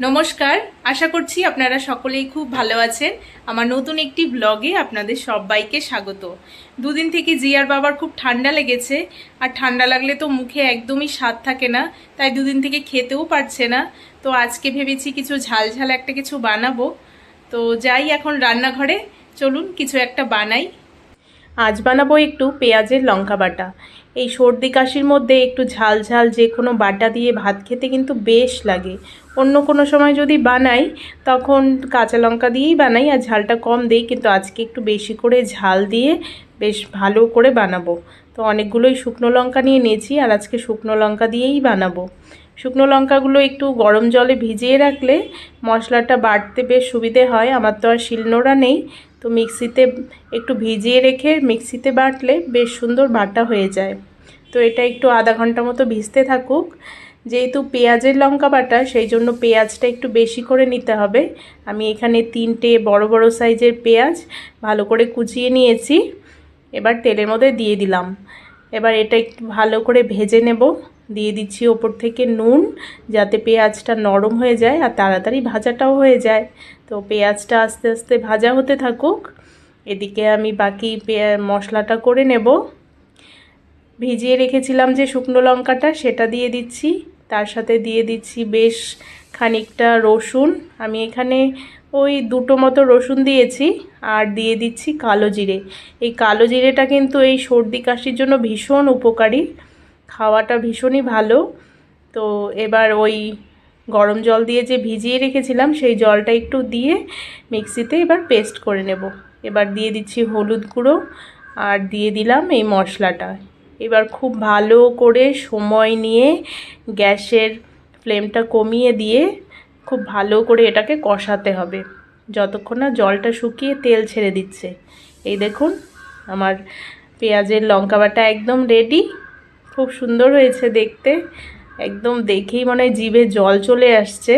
নমস্কার, আশা করছি আপনারা সকলেই খুব ভালো আছেন। আমার নতুন একটি ব্লগে আপনাদের সবাইকে স্বাগত। দুদিন থেকে জিয়ার বাবার খুব ঠান্ডা লেগেছে, আর ঠান্ডা লাগলে তো মুখে একদমই স্বাদ থাকে না, তাই দুদিন থেকে খেতেও পারছে না। তো আজকে ভেবেছি কিছু ঝাল ঝাল একটা কিছু বানাবো। তো যাই এখন রান্নাঘরে, চলুন কিছু একটা বানাই। আজ বানাবো একটু পেঁয়াজের লঙ্কা বাটা। এই সর্দি কাশির মধ্যে একটু ঝাল ঝাল যে কোনো বাটা দিয়ে ভাত খেতে কিন্তু বেশ লাগে। অন্য কোনো সময় যদি বানাই তখন কাঁচা লঙ্কা দিয়েই বানাই আর ঝালটা কম দিই, কিন্তু আজকে একটু বেশি করে ঝাল দিয়ে বেশ ভালো করে বানাবো। তো অনেকগুলোই শুকনো লঙ্কা নিয়ে নিয়েছি আর আজকে শুকনো লঙ্কা দিয়েই বানাবো। শুকনো লঙ্কাগুলো একটু গরম জলে ভিজিয়ে রাখলে মশলাটা বাটতে বেশ সুবিধে হয়। আমার তো আর শিলনোড়া নেই, তো মিক্সিতে একটু ভিজিয়ে রেখে মিক্সিতে বাটলে বেশ সুন্দর বাটা হয়ে যায়। তো এটা একটু আধা ঘন্টা মতো ভিজতে থাকুক। যেহেতু পেঁয়াজের লঙ্কা বাটা, সেই জন্য পেঁয়াজটা একটু বেশি করে নিতে হবে। আমি এখানে 3টে বড় বড় সাইজের পেঁয়াজ ভালো করে কুচিয়ে নিয়েছি। এবার তেলের মধ্যে দিয়ে দিলাম। এবার এটা একটু ভালো করে ভেজে নেব। দিয়ে দিচ্ছি ওপর থেকে নুন, যাতে পেঁয়াজটা নরম হয়ে যায় আর তাড়াতাড়ি ভাজাটাও হয়ে যায়। তো পেঁয়াজটা আস্তে আস্তে ভাজা হতে থাকুক। এদিকে আমি বাকি মশলাটা করে নেব। ভিজিয়ে রেখেছিলাম যে শুকনো লঙ্কাটা, সেটা দিয়ে দিচ্ছি। তার সাথে দিয়ে দিচ্ছি বেশ খানিকটা রসুন। আমি এখানে ওই 2টো মতো রসুন দিয়েছি। আর দিয়ে দিচ্ছি কালো জিরে। এই কালো জিরেটা কিন্তু এই সর্দি কাশির জন্য ভীষণ উপকারী, খাওয়াটা ভীষণই ভালো। তো এবার ওই গরম জল দিয়ে যে ভিজিয়ে রেখেছিলাম সেই জলটা একটু দিয়ে মিক্সিতে এবার পেস্ট করে নেব। এবার দিয়ে দিচ্ছি হলুদ গুঁড়ো আর দিয়ে দিলাম এই মশলাটা। এবার খুব ভালো করে সময় নিয়ে গ্যাসের ফ্লেমটা কমিয়ে দিয়ে খুব ভালো করে এটাকে কষাতে হবে যতক্ষণ না জলটা শুকিয়ে তেল ছেড়ে দিচ্ছে। এই দেখুন, আমার পেঁয়াজের লঙ্কা বাটা একদম রেডি। খুব সুন্দর হয়েছে দেখতে, একদম দেখেই মনে হয় জিভে জল চলে আসছে।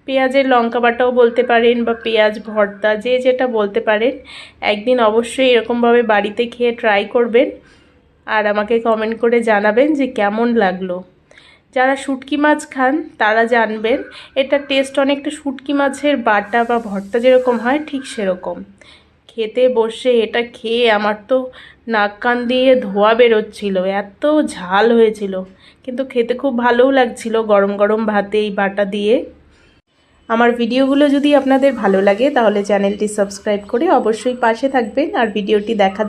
পেঁয়াজের লঙ্কা বাটাও বলতে পারেন বা পেঁয়াজ ভর্তা, যে যেটা বলতে পারেন। একদিন অবশ্যই এরকমভাবে বাড়িতে খেয়ে ট্রাই করবেন আর আমাকে কমেন্ট করে জানাবেন যে কেমন লাগলো। যারা শুটকি মাছ খান তারা জানবেন এটা টেস্ট অনেকটা শুটকি মাছের বাটা বা ভর্তা যেরকম হয় ঠিক সেরকম। খেতে বসে এটা খেয়ে আমার তো নাক কান দিয়ে ধোঁয়া বেরোচ্ছিল, এত ঝাল হয়েছিল, কিন্তু খেতে খুব ভালোও লাগছিল গরম গরম ভাতে এই বাটা দিয়ে। আমার ভিডিওগুলো যদি আপনাদের ভালো লাগে তাহলে চ্যানেলটি সাবস্ক্রাইব করে অবশ্যই পাশে থাকবেন আর ভিডিওটি দেখার